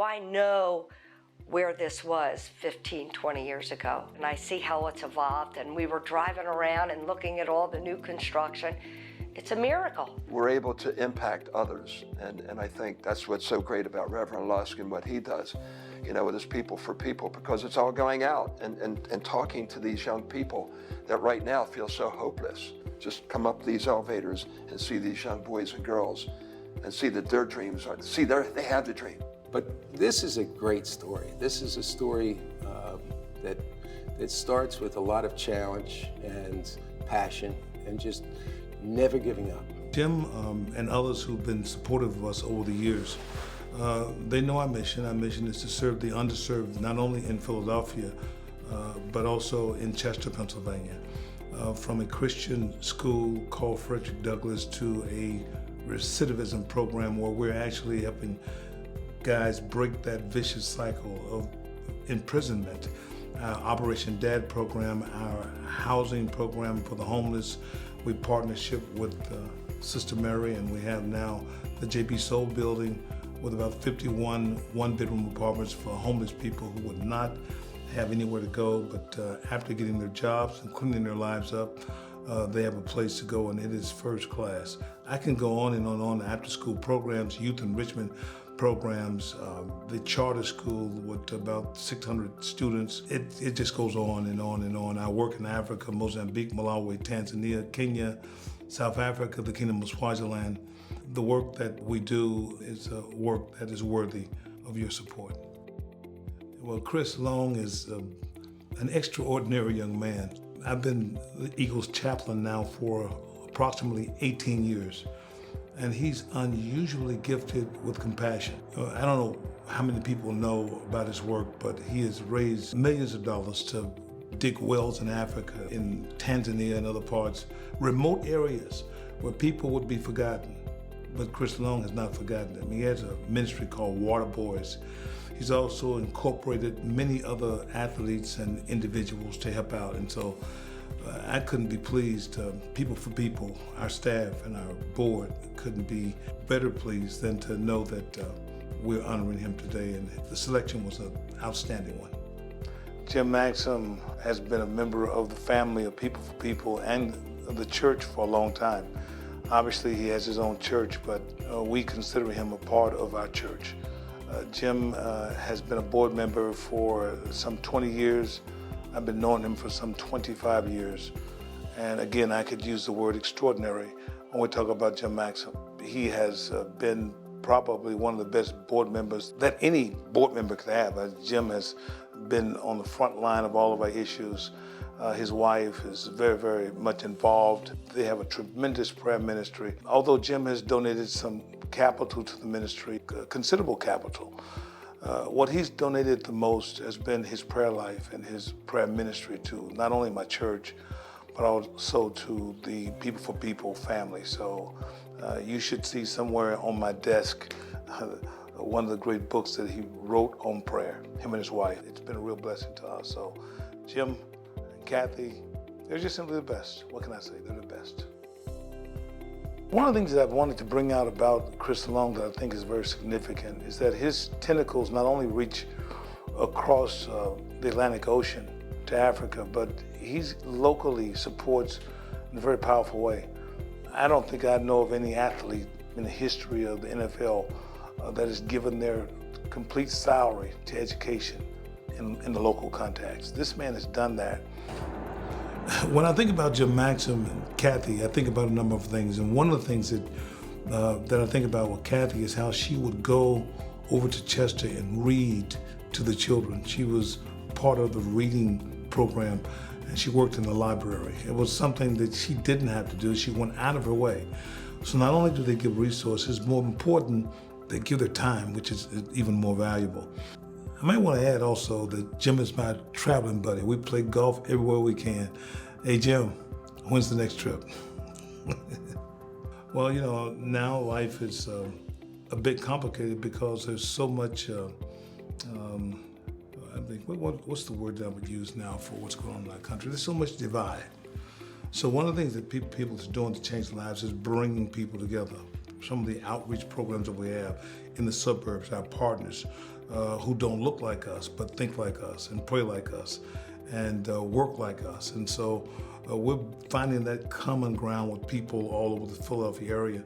I know where this was 15, 20 years ago, and I see how it's evolved, and we were driving around and looking at all the new construction. It's a miracle. We're able to impact others, and I think that's what's so great about Reverend Lusk and what he does, you know, with his People for People, because it's all going out and talking to these young people that right now feel so hopeless. Just come up these elevators and see these young boys and girls and see that their dreams are, they have the dream. But this is a great story. This is a story that starts with a lot of challenge and passion and just never giving up. Jim and others who've been supportive of us over the years, they know our mission. Our mission is to serve the underserved, not only in Philadelphia, but also in Chester, Pennsylvania. From a Christian school called Frederick Douglass to a recidivism program where we're actually helping guys break that vicious cycle of imprisonment. Our Operation Dad program, our housing program for the homeless, we partnership with Sister Mary, and we have now the J.B. Soul building with about 51 one-bedroom apartments for homeless people who would not have anywhere to go, but after getting their jobs and cleaning their lives up, they have a place to go, and it is first class. I can go on and on after-school programs, youth enrichment programs, the charter school with about 600 students. It just goes on and on and on. I work in Africa, Mozambique, Malawi, Tanzania, Kenya, South Africa, the Kingdom of Swaziland. The work that we do is work that is worthy of your support. Well, Chris Long is an extraordinary young man. I've been the Eagles chaplain now for approximately 18 years. And he's unusually gifted with compassion. I don't know how many people know about his work, but he has raised millions of dollars to dig wells in Africa, in Tanzania and other parts, remote areas where people would be forgotten. But Chris Long has not forgotten them. He has a ministry called Water Boys. He's also incorporated many other athletes and individuals to help out. And so I couldn't be pleased. People for People, our staff and our board couldn't be better pleased than to know that we're honoring him today, and the selection was an outstanding one. Jim Maxim has been a member of the family of People for People and of the church for a long time. Obviously, he has his own church, but we consider him a part of our church. Jim has been a board member for some 20 years. I've been knowing him for some 25 years. And again, I could use the word extraordinary when we talk about Jim Maxim. He has been probably one of the best board members that any board member could have. Jim has been on the front line of all of our issues. His wife is very, very much involved. They have a tremendous prayer ministry. Although Jim has donated some capital to the ministry, considerable capital, what he's donated the most has been his prayer life and his prayer ministry to not only my church, but also to the People for People family. So you should see somewhere on my desk one of the great books that he wrote on prayer, him and his wife. It's been a real blessing to us. So Jim and Kathy, they're just simply the best. What can I say? They're the best. One of the things that I've wanted to bring out about Chris Long that I think is very significant is that his tentacles not only reach across the Atlantic Ocean to Africa, but he locally supports in a very powerful way. I don't think I know of any athlete in the history of the NFL that has given their complete salary to education in the local context. This man has done that. When I think about Jim Maxim and Kathy, I think about a number of things. And one of the things that I think about with Kathy is how she would go over to Chester and read to the children. She was part of the reading program, and she worked in the library. It was something that she didn't have to do. She went out of her way. So not only do they give resources, more important, they give their time, which is even more valuable. I might want to add also that Jim is my traveling buddy. We play golf everywhere we can. Hey Jim, when's the next trip? Well, you know, now life is a bit complicated because there's so much, I think, what's the word that I would use now for what's going on in our country? There's so much divide. So one of the things that people are doing to change lives is bringing people together. Some of the outreach programs that we have in the suburbs, our partners, who don't look like us, but think like us and pray like us and work like us. And so we're finding that common ground with people all over the Philadelphia area,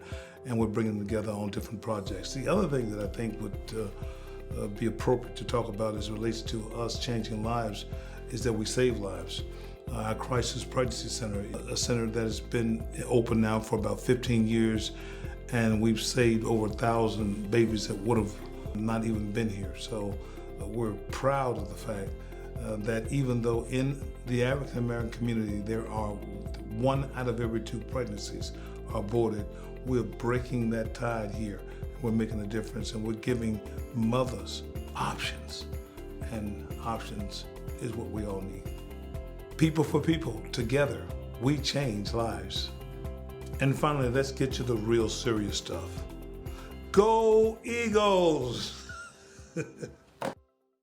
and we're bringing them together on different projects. The other thing that I think would be appropriate to talk about as it relates to us changing lives is that we save lives. Our Crisis Pregnancy Center, a center that has been open now for about 15 years, and we've saved over 1,000 babies that would have not even been here. So we're proud of the fact that even though in the African American community there are 1 out of every 2 pregnancies are aborted, we're breaking that tide here. We're making a difference, and we're giving mothers options, and options is what we all need. People for people, together, we change lives. And finally, let's get to the real serious stuff. Go Eagles!